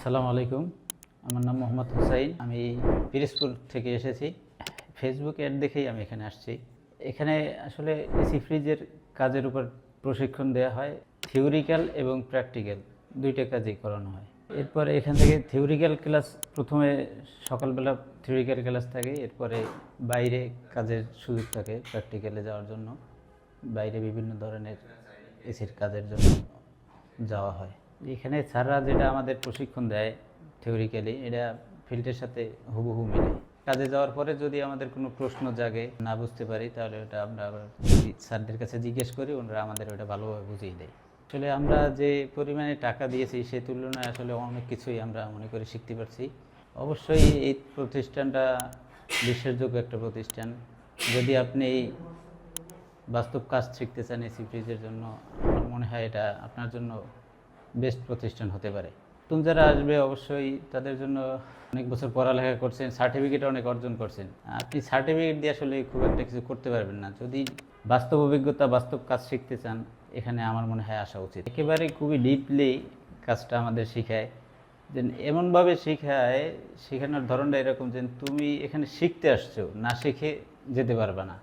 আসসালামু আলাইকুম। আমার নাম মোহাম্মদ হুসাইন। আমি পিরোজপুর থেকে এসেছি। ফেসবুক অ্যাড দেখেই আমি এখানে আসছি। এখানে আসলে এসি ফ্রিজের কাজের উপর প্রশিক্ষণ দেওয়া হয়। থিওরিক্যাল এবং প্র্যাকটিক্যাল দুইটা কাজই করানো হয়। এরপরে এখান থেকে থিওরিক্যাল ক্লাস প্রথমে সকালবেলা থিওরিক্যাল ক্লাস থাকে, এরপরে বাইরে কাজের সুযোগ থাকে প্র্যাকটিক্যালে যাওয়ার জন্য। বাইরে বিভিন্ন ধরনের এসির কাজের জন্য যাওয়া হয়। এখানে স্যাররা যেটা আমাদের প্রশিক্ষণ দেয় থিওরিক্যালি, এটা ফিল্ডের সাথে হুবহু মিলে। কাজে যাওয়ার পরে যদি আমাদের কোনো প্রশ্ন জাগে, না বুঝতে পারি, তাহলে ওটা আমরা আবার স্যারদের কাছে জিজ্ঞেস করি, ওনারা আমাদের ওটা ভালোভাবে বুঝিয়ে দেয়। আসলে আমরা যে পরিমাণে টাকা দিয়েছি সে তুলনায় আসলে অনেক কিছুই আমরা মনে করি শিখতে পারছি। অবশ্যই এই প্রতিষ্ঠানটা বিশ্বাসযোগ্য একটা প্রতিষ্ঠান। যদি আপনি বাস্তব কাজ শিখতে চান এসি ফ্রিজের জন্য, আমার মনে হয় এটা আপনার জন্য বেস্ট প্রতিষ্ঠান হতে পারে। নতুন যারা আসবে অবশ্যই তাদের জন্য অনেক বছর পড়ালেখা করছেন, সার্টিফিকেট অনেক অর্জন করছেন, আপনি সার্টিফিকেট দিয়ে আসলে খুব একটা কিছু করতে পারবেন না। যদি বাস্তব অভিজ্ঞতা, বাস্তব কাজ শিখতে চান, এখানে আমার মনে হয় আসা উচিত। একেবারে খুবই ডিপলি কাজটা আমাদের শেখায়, যে এমনভাবে শেখায়, শেখানোর ধরনটা এরকম যে তুমি এখানে শিখতে আসছো, না শিখে যেতে পারবে না।